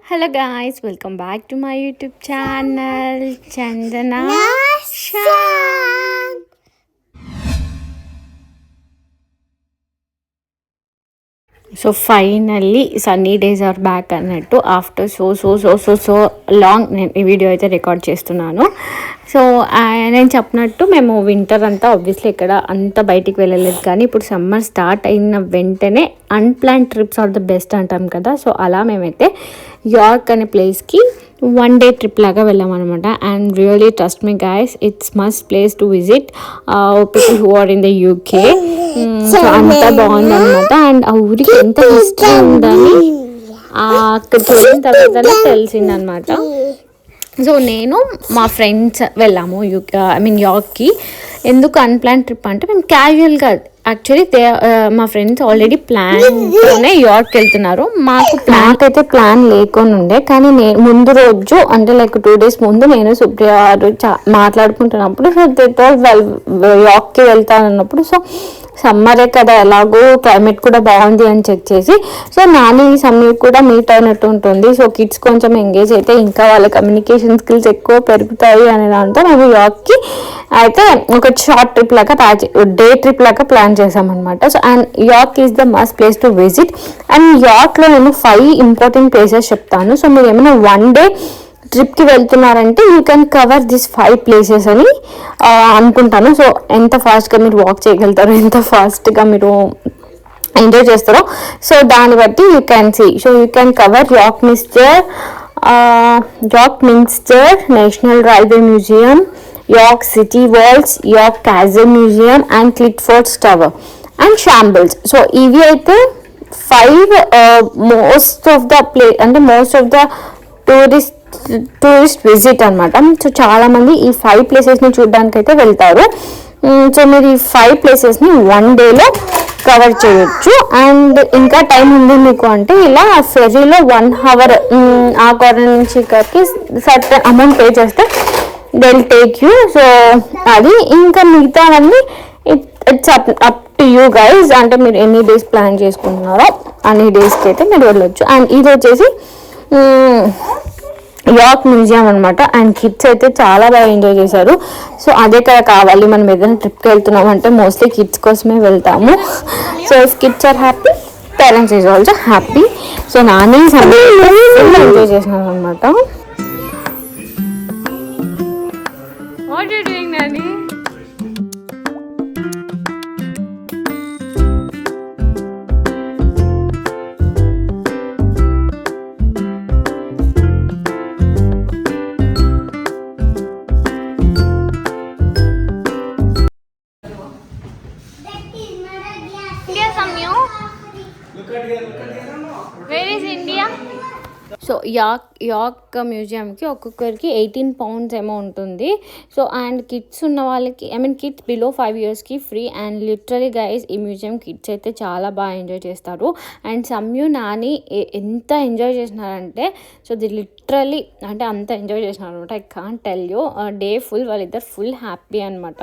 Hello guys, welcome back to my YouTube channel Chandana Shan. So finally sunny days are back అన్నట్టు after so long నేను ఈ video అయితే record చేస్తున్నాను. So నేను చెప్పినట్టు మేము వింటర్ అంతా ఆబ్వియస్లీ ఇక్కడ అంతా బయటికి వెళ్ళలేదు, కానీ ఇప్పుడు సమ్మర్ స్టార్ట్ అయిన వెంటనే unplan trips are the best అంటాం కదా. సో అలా మేమైతే యార్క్ అనే ప్లేస్కి 1 day ట్రిప్ లాగా వెళ్ళామన్నమాట. And really trust me guys, it's must place to visit people who are in the UK. So అంత బాగుందన్నమాట. అండ్ ఆ ఊరికి ఎంత హిస్టరీ ఉందని అక్కడికి వెళ్ళిన తర్వాత తెలిసిందనమాట. సో నేను మా ఫ్రెండ్స్ వెళ్ళాము యార్క్కి. ఎందుకు అన్ప్లాన్ ట్రిప్ అంటే మేము క్యాజువల్గా యాక్చువల్లీ మా ఫ్రెండ్స్ ఆల్రెడీ ప్లాన్తోనే యార్క్ వెళ్తున్నారు. నాకైతే ప్లాన్ లేకొని ఉండే, కానీ నేను ముందు రోజు అంటే లైక్ 2 days ముందు నేను సుప్రియ మాట్లాడుకుంటున్నప్పుడు యార్క్కి వెళ్తానన్నప్పుడు సో సమ్మరే కదా, ఎలాగో క్లైమేట్ కూడా బాగుంది అని చెక్ చేసి సో నాని సమ్మర్ కూడా మీట్ అయినట్టు ఉంటుంది. సో కిడ్స్ కొంచెం ఎంగేజ్ అయితే ఇంకా వాళ్ళ కమ్యూనికేషన్ స్కిల్స్ ఎక్కువ పెరుగుతాయి అనే దాంతో మేము యార్క్కి అయితే ఒక షార్ట్ ట్రిప్ లాగా డే ట్రిప్ లాగా ప్లాన్ చేసామన్నమాట. So and York is the must place to visit. And యార్క్లో నేను 5 ఇంపార్టెంట్ ప్లేసెస్ చెప్తాను. సో మీరు ఏమైనా 1 day ట్రిప్కి వెళ్తున్నారంటే you can cover this 5 places అని అనుకుంటాను. సో ఎంత ఫాస్ట్గా మీరు వాక్ చేయగలుగుతారో, ఎంత ఫాస్ట్గా మీరు ఎంజాయ్ చేస్తారో సో దాన్ని బట్టి you can see. So you can cover York Minster National Railway Museum, York city Walls, York Castle Museum and Clifford Tower and Shambles. So ఇవి అయితే 5 most of the tourist visit అనమాట. So చాలామంది ఈ 5 places-ని చూడడానికి అయితే వెళ్తారు. సో మీరు ఈ 5 places-ని 1 day-లో కవర్ చేయొచ్చు. అండ్ ఇంకా టైం ఉంది మీకు అంటే ఇలా ఫెర్రీలో 1 hour ఆ కార్నర్ నుంచి ఇక్కడికి సర్టన్ అమౌంట్ పే చేస్తే they will take you. So అది ఇంకా మిగతావన్నీ it's up to you guys. అంటే మీరు ఎన్ని డేస్ ప్లాన్ చేసుకుంటున్నారో అన్ని డేస్కి అయితే మీరు వెళ్ళొచ్చు. అండ్ ఇది వచ్చేసి యార్క్ మ్యూజియం అనమాట. అండ్ కిడ్స్ అయితే చాలా బాగా ఎంజాయ్ చేశారు. సో అదే కదా కావాలి, మనం ఏదైనా ట్రిప్కి వెళ్తున్నాం అంటే మోస్ట్లీ కిడ్స్ కోసమే వెళ్తాము. So if kids are happy, parents is also happy. So నాని ఎంజాయ్ చేసినాను అనమాట. వాట్ యు డూయింగ్ నాని? Where is India? So York మ్యూజియంకి ఒక్కొక్కరికి 18 pounds ఏమో ఉంటుంది. సో అండ్ కిడ్స్ ఉన్న వాళ్ళకి కిడ్స్ బిలో 5 yearsకి ఫ్రీ. అండ్ లిటరలీ గైస్ ఈ మ్యూజియం కిడ్స్ అయితే చాలా బాగా ఎంజాయ్ చేస్తారు. అండ్ సమ్యు నాని ఎంత ఎంజాయ్ చేసినారంటే సో ది లిటరలీ అంటే అంత ఎంజాయ్ చేసినారు అనమాట. I can't tell you. Day full వాళ్ళిద్దరు ఫుల్ హ్యాపీ అనమాట.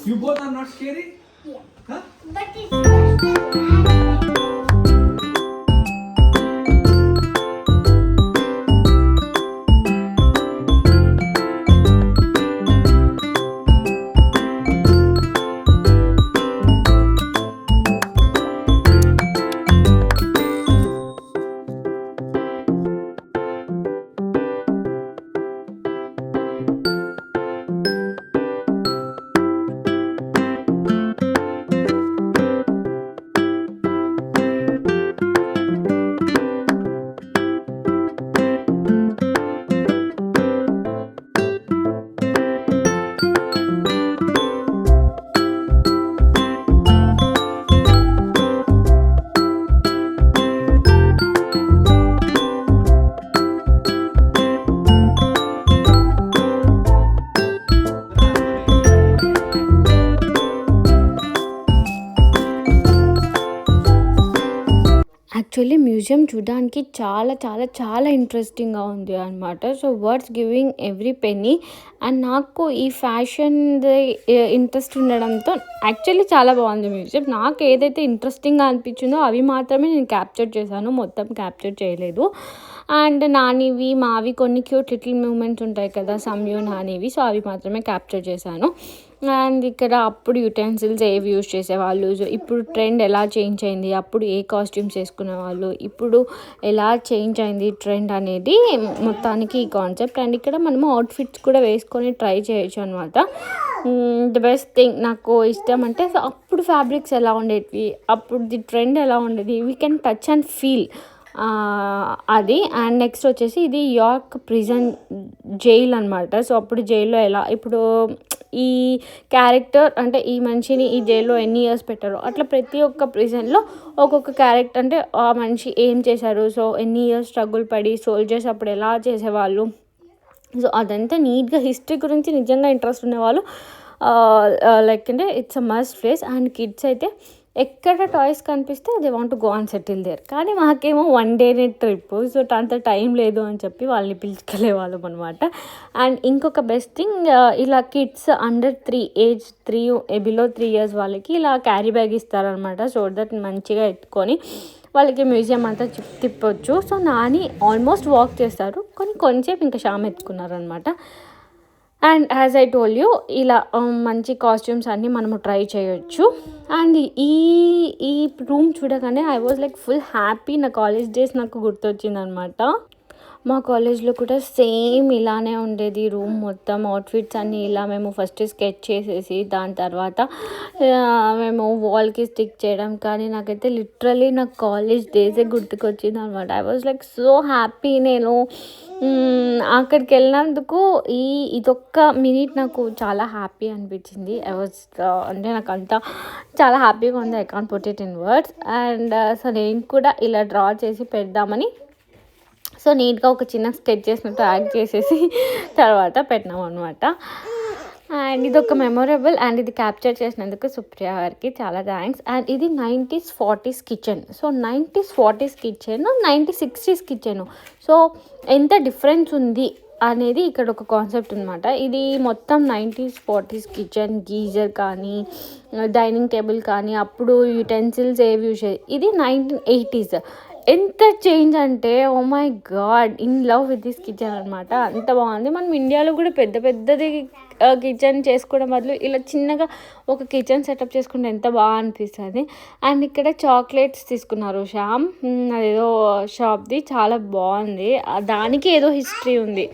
You both are not scary? Yeah. Huh? But it's just actually museum చూడడానికి చాలా చాలా చాలా ఇంట్రెస్టింగ్గా ఉంది అనమాట. So worth giving every penny. And నాకు ఈ ఫ్యాషన్ ఇంట్రెస్ట్ ఉండడంతో యాక్చువల్లీ చాలా బాగుంది మ్యూజియం. నాకు ఏదైతే ఇంట్రెస్టింగ్గా అనిపించిందో అవి మాత్రమే నేను క్యాప్చర్ చేశాను, మొత్తం క్యాప్చర్ చేయలేదు. అండ్ నానివి మావి కొన్ని క్యూట్ లిటిల్ మూమెంట్స్ ఉంటాయి కదా, సంయు నానివి, సో అవి మాత్రమే క్యాప్చర్ చేశాను. అండ్ ఇక్కడ అప్పుడు యుటెన్సిల్స్ ఏవి యూజ్ చేసేవాళ్ళు, ఇప్పుడు ట్రెండ్ ఎలా చేంజ్ అయింది, అప్పుడు ఏ కాస్ట్యూమ్స్ వేసుకునేవాళ్ళు, ఇప్పుడు ఎలా చేంజ్ అయింది ట్రెండ్ అనేది మొత్తానికి ఈ కాన్సెప్ట్. అండ్ ఇక్కడ మనము అవుట్ఫిట్స్ కూడా వేసుకొని ట్రై చేయొచ్చు అనమాట. ది బెస్ట్ థింగ్ నాకు ఇష్టం అంటే అప్పుడు ఫ్యాబ్రిక్స్ ఎలా ఉండేవి, అప్పుడు ది ట్రెండ్ ఎలా ఉండేది, we can touch and feel అది. అండ్ నెక్స్ట్ వచ్చేసి ఇది యార్క్ ప్రిజన్ జైల్ అనమాట. సో అప్పుడు జైల్లో ఎలా, ఇప్పుడు ఈ క్యారెక్టర్ అంటే ఈ మనిషిని ఈ జైల్లో ఎన్ని ఇయర్స్ పెట్టారో అట్లా ప్రతి ఒక్క ప్రిజన్లో ఒక్కొక్క క్యారెక్టర్ అంటే ఆ మనిషి ఏం చేశారు, సో ఎన్ని ఇయర్స్ స్ట్రగుల్ పడి సోల్జర్స్ అప్పుడు ఎలా చేసేవాళ్ళు, సో అదంతా నీట్గా హిస్టరీ గురించి నిజంగా ఇంట్రెస్ట్ ఉండేవాళ్ళు లైక్ అంటే it's a must place. And kids అయితే ఎక్కడ టాయ్స్ కనిపిస్తే they want to go and settle there. కానీ మాకేమో 1 day ట్రిప్, సో అంత టైం లేదు అని చెప్పి వాళ్ళని పిలుచుకెళ్ళే వాళ్ళం అనమాట. అండ్ ఇంకొక బెస్ట్ థింగ్, ఇలా kids under 3 age 3 below 3 years వాళ్ళకి ఇలా క్యారీ బ్యాగ్ ఇస్తారనమాట. సో దట్ మంచిగా ఎత్తుకొని వాళ్ళకి మ్యూజియం అంతా తిప్పొచ్చు. సో నాని ఆల్మోస్ట్ వాక్ చేస్తారు, కానీ కొంచెంసేపు ఇంకా షామ్ ఎత్తుకున్నారనమాట. And as I told you ఇలా మంచి కాస్ట్యూమ్స్ అన్నీ మనము ట్రై చేయొచ్చు. అండ్ ఈ రూమ్ చూడగానే I was like full happy. నా కాలేజ్ డేస్ నాకు గుర్తొచ్చింది అనమాట. మా కాలేజ్లో కూడా సేమ్ ఇలానే ఉండేది రూమ్ మొత్తం. అవుట్ఫిట్స్ అన్నీ ఇలా మేము ఫస్ట్ స్కెచ్ చేసేసి దాని తర్వాత మేము వాల్కి స్టిక్ చేయడం. కానీ నాకైతే లిటరలీ నా కాలేజ్ డేసే గుర్తుకొచ్చింది అనమాట. I was like so happy. నేను అక్కడికి వెళ్ళినందుకు ఇదొక్క మినిట్ నాకు చాలా హ్యాపీ అనిపించింది. ఐ వాజ్ అంటే నాకు అంతా చాలా హ్యాపీగా ఉంది. I can't put it in words. And so నేను కూడా ఇలా డ్రా చేసి పెడదామని సో నీట్గా ఒక చిన్న స్కెచ్ చేసినట్టు యాడ్ చేసేసి తర్వాత పెట్టినాం అనమాట. అండ్ ఇది ఒక మెమొరబుల్. అండ్ ఇది క్యాప్చర్ చేసినందుకు సుప్రియ గారికి చాలా థ్యాంక్స్. అండ్ ఇది 90s 40s kitchen. So 90s 40s kitchen, 90s 60s kitchen, so ఎంత డిఫరెన్స్ ఉంది అనేది ఇక్కడ ఒక కాన్సెప్ట్ అనమాట. ఇది మొత్తం 90s 40s కిచెన్, గీజర్ కానీ డైనింగ్ టేబుల్ కానీ అప్పుడు యుటెన్సిల్స్ ఏవి యూజ్ చేయాలి. ఇది 1980s. ఎంత చేంజ్ అంటే oh my God, in love with this kitchen అనమాట. అంత బాగుంది. మనం ఇండియాలో కూడా పెద్ద పెద్దది కిచెన్ చేసుకోవడం బదులు ఇలా చిన్నగా ఒక కిచెన్ సెటప్ చేసుకుంటే ఎంత బాగా అనిపిస్తుంది. అండ్ ఇక్కడ చాక్లెట్స్ తీసుకున్నారు శ్యామ్, అదేదో షాప్ది, చాలా బాగుంది. దానికి ఏదో హిస్టరీ ఉంది.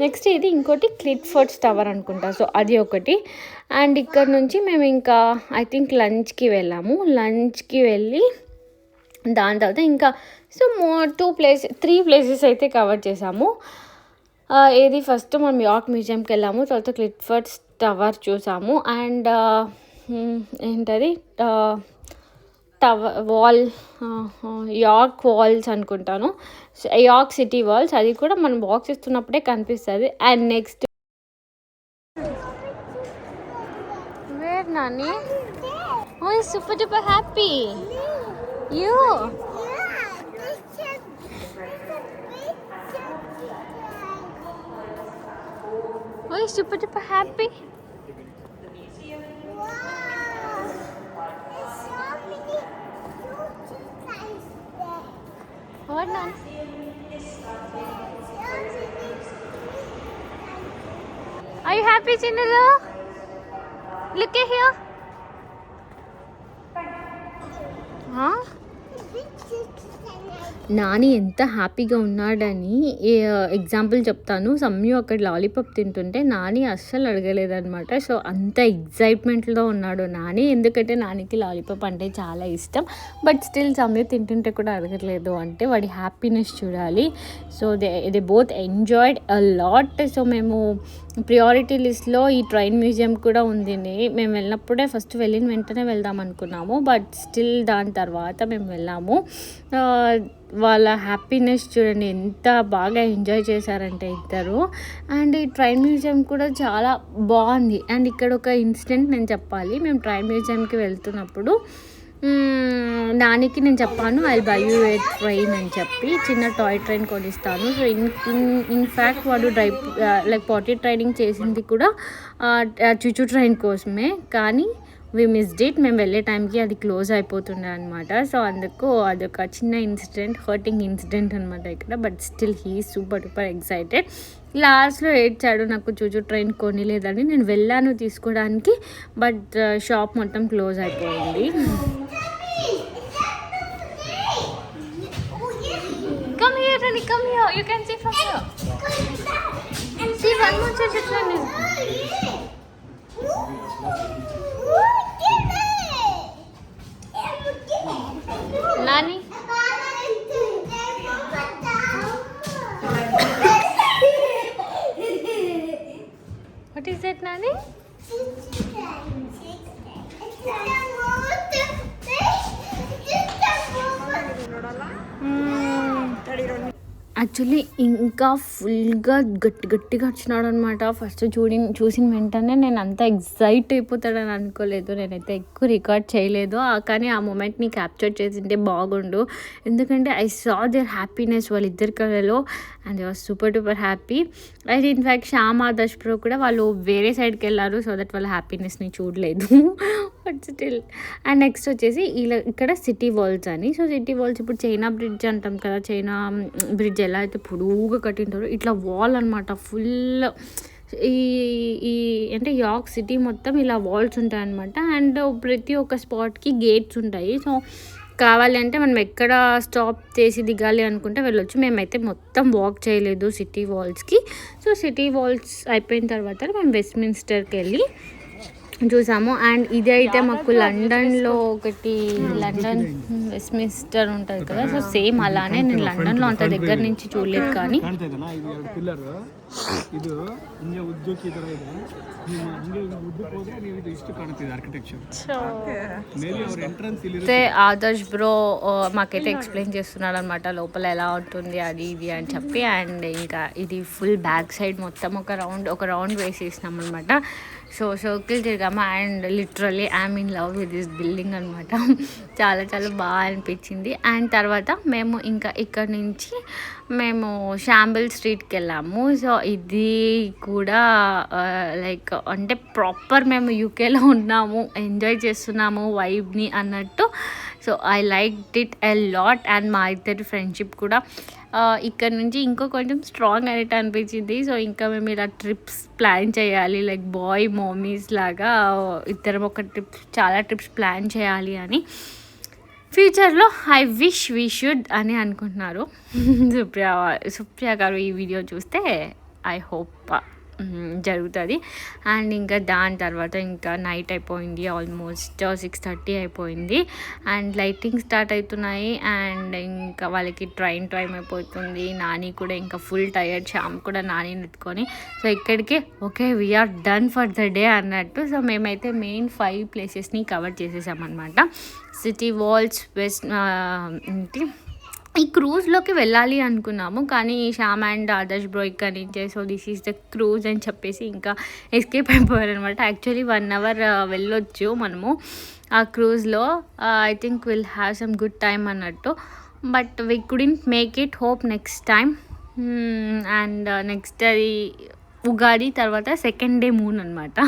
నెక్స్ట్ ఇది ఇంకోటి క్లిట్ఫర్డ్స్ టవర్ అనుకుంటా, సో అది ఒకటి. అండ్ ఇక్కడ నుంచి మేము ఇంకా ఐ థింక్ లంచ్కి వెళ్ళాము. లంచ్కి వెళ్ళి దాని తర్వాత ఇంకా సో 3 places అయితే కవర్ చేసాము. ఏది ఫస్ట్ మనం యార్క్ మ్యూజియంకి వెళ్ళాము, తర్వాత క్లిట్ఫర్డ్స్ టవర్ చూసాము. అండ్ ఏంటది టవర్ వాల్, యార్క్ వాల్స్ అనుకుంటాను, యార్క్ సిటీ వాల్స్, అది కూడా మనం వాక్ చేస్తున్నప్పుడే కనిపిస్తుంది. And next where Nani oh super duper happy you. Oh, you're super duper happy. Wow! There's so many cute guys there. What now? Are you happy, Chinnalu? Look at here. Huh? Nani ఎంత హ్యాపీగా ఉన్నాడని example చెప్తాను. సమ్యు అక్కడ lollipop తింటుంటే నాని అస్సలు అడగలేదనమాట. So అంత ఎగ్జైట్మెంట్లో ఉన్నాడు నాని, ఎందుకంటే నానికి లాలీపాప్ అంటే చాలా ఇష్టం. బట్ స్టిల్ సమ్యు తింటుంటే కూడా అడగట్లేదు అంటే వాడి హ్యాపీనెస్ చూడాలి. So they both enjoyed a lot. So మేము ప్రియారిటీ లిస్ట్లో ఈ ట్రైన్ మ్యూజియం కూడా ఉంది. మేము వెళ్ళినప్పుడే ఫస్ట్ వెళ్ళిన వెంటనే వెళ్దాం అనుకున్నాము, బట్ స్టిల్ దాని తర్వాత మేము వెళ్ళాము. వాళ్ళ హ్యాపీనెస్ చూడండి, ఎంత బాగా ఎంజాయ్ చేశారంటే ఇద్దరు. అండ్ ఈ ట్రైన్ మ్యూజియం కూడా చాలా బాగుంది. అండ్ ఇక్కడ ఒక ఇన్సిడెంట్ నేను చెప్పాలి. మేము ట్రైన్ మ్యూజియంకి వెళ్తున్నప్పుడు నానికి నేను చెప్పాను I by you A train అని చెప్పి చిన్న టాయ్ ట్రైన్ కొనిస్తాను. సో ఇన్ఫ్యాక్ట్ వాడు లైక్ పాటీ ట్రైనింగ్ చేసింది కూడా చుచూ ట్రైన్ కోసమే, కానీ వి మిస్డ్ ఇట్. మేము వెళ్ళే టైంకి అది క్లోజ్ అయిపోతుండే అనమాట. సో అందుకు అదొక చిన్న ఇన్సిడెంట్, హర్టింగ్ ఇన్సిడెంట్ అనమాట ఇక్కడ. But still he super excited. లాస్ట్లో ఏడ్చాడు నాకు చూచూ ట్రైన్ కొనిలేదని. నేను వెళ్ళాను తీసుకోవడానికి, బట్ షాప్ మొత్తం క్లోజ్ అయిపోయింది. Come here, Rani, come here. You can see from here. See one more chuchu train. Nani? What is it, Nani? Actually ఇంకా ఫుల్గా గట్టిగా వచ్చినాడు అనమాట. ఫస్ట్ చూసిన వెంటనే నేను అంత ఎగ్జైట్ అయిపోతాడని అనుకోలేదు. నేనైతే ఎక్కువ రికార్డ్ చేయలేదు, కానీ ఆ మూమెంట్ని క్యాప్చర్ చేసింటే బాగుండు. ఎందుకంటే ఐ సా దేర్ హ్యాపీనెస్ వాళ్ళిద్దరి కళలో, and they was super happy. And in fact Shyam Adarsh bro కూడా వాళ్ళు వేరే సైడ్కి వెళ్ళారు, సో దట్ వాళ్ళ హ్యాపీనెస్ని చూడలేదు. But still. అండ్ నెక్స్ట్ వచ్చేసి ఇక్కడ సిటీ వాల్స్ అని. సో సిటీ వాల్స్ ఇప్పుడు చైనా బ్రిడ్జ్ అంటాం కదా, చైనా బ్రిడ్జ్ ఎలా అయితే పొడువుగా కట్టింటారో ఇట్లా వాల్ అనమాట. ఫుల్ ఈ అంటే యార్క్ సిటీ మొత్తం ఇలా వాల్స్ ఉంటాయన్నమాట. అండ్ ప్రతి ఒక్క స్పాట్కి గేట్స్ ఉంటాయి. సో కావాలి అంటే మనం ఎక్కడ స్టాప్ చేసి దిగాలి అనుకుంటే వెళ్ళొచ్చు. మేమైతే మొత్తం వాక్ చేయలేదు సిటీ వాల్స్కి. సో సిటీ వాల్స్ అయిపోయిన తర్వాత మేము వెస్ట్మిన్స్టర్కి వెళ్ళి చూసాము. అండ్ ఇది అయితే మాకు లండన్లో ఒకటి, లండన్ వెస్ట్మిన్స్టర్ ఉంటుంది కదా, సో సేమ్ అలానే. నేను లండన్లో అంత దగ్గర నుంచి చూడలేదు, కానీ ఆదర్శ్ బ్రో మాకైతే ఎక్స్ప్లెయిన్ చేస్తున్నాడు అనమాట లోపల ఎలా ఉంటుంది అది ఇది అని చెప్పి. అండ్ ఇంకా ఇది ఫుల్ బ్యాక్ సైడ్ మొత్తం ఒక రౌండ్ వేసేసినాం అనమాట. సో సర్కిల్ తిరిగాము. And literally I'm in love with this building అనమాట. చాలా బాగా అనిపించింది. అండ్ తర్వాత మేము ఇంకా ఇక్కడ నుంచి మేము షాంబుల్ స్ట్రీట్కి వెళ్ళాము. సో ఇది కూడా లైక్ అంటే ప్రాపర్ మేము యూకేలో ఉన్నాము, ఎంజాయ్ చేస్తున్నాము వైబ్ని అన్నట్టు. So I like it a lot. And మా ఇద్దరి ఫ్రెండ్షిప్ కూడా ఇక్కడ నుంచి ఇంకో కొంచెం స్ట్రాంగ్ అనేట్టు అనిపించింది. సో ఇంకా మేము ఇలా ట్రిప్స్ ప్లాన్ చేయాలి, లైక్ బాయ్ మమ్మీస్ లాగా ఇద్దరం చాలా ట్రిప్స్ ప్లాన్ చేయాలి అని ఫ్యూచర్లో ఐ విష్ వీ షుడ్ అని అనుకుంటున్నారు. సుప్రియ గారు ఈ వీడియో చూస్తే ఐ హోప్ జరుగుతుంది. అండ్ ఇంకా దాని తర్వాత ఇంకా నైట్ అయిపోయింది, ఆల్మోస్ట్ 6:30 అయిపోయింది. అండ్ లైటింగ్ స్టార్ట్ అవుతున్నాయి. అండ్ ఇంకా వాళ్ళకి ట్రైన్ టైం అయిపోతుంది. నాని కూడా ఇంకా ఫుల్ టైర్డ్, శ్యామ్ కూడా నానిని ఎత్తుకొని సో ఇక్కడికి okay we are done for the day అన్నట్టు. సో మేమైతే మెయిన్ 5 ప్లేసెస్ని కవర్ చేసేసామన్నమాట. సిటీ వాల్స్, ఈ క్రూజ్లోకి వెళ్ళాలి అనుకున్నాము, కానీ శ్యామ్ అండ్ ఆదర్శ్ బ్రో ఇక్కడ నుంచే so this is the cruise అని చెప్పేసి ఇంకా ఎస్కేప్ అయిపోయారు అనమాట. యాక్చువల్లీ 1 hour వెళ్ళొచ్చు మనము ఆ క్రూజ్లో. I think will have some good time అన్నట్టు, but we couldn't make it. Hope next time. And next అది ఉగాది తర్వాత 2nd day మూన్ అనమాట.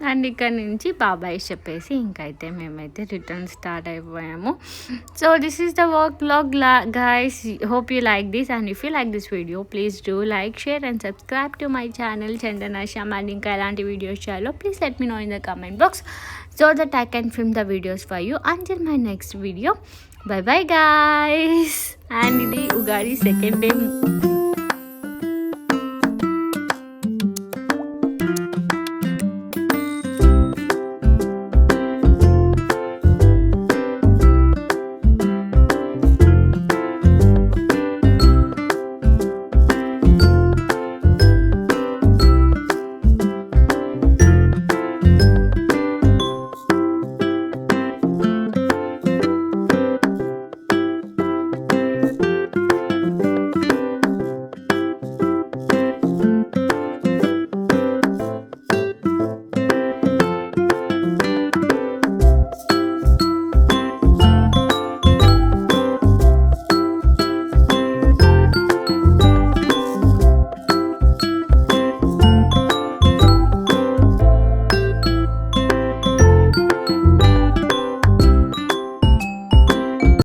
అండ్ ఇక్కడ నుంచి బాబాయ్ చెప్పేసి ఇంకైతే మేమైతే రిటర్న్ స్టార్ట్ అయిపోయాము. So this is the vlog guys. Hope you like this. And if you like this video please do like, share and subscribe to my channel Chandana Shyam. And ఇంకా ఎలాంటి వీడియోస్ చేయాలో please let me know in the comment box so that I can film the videos for you until my next video. Bye bye guys. And ఇది Ugadi 2nd day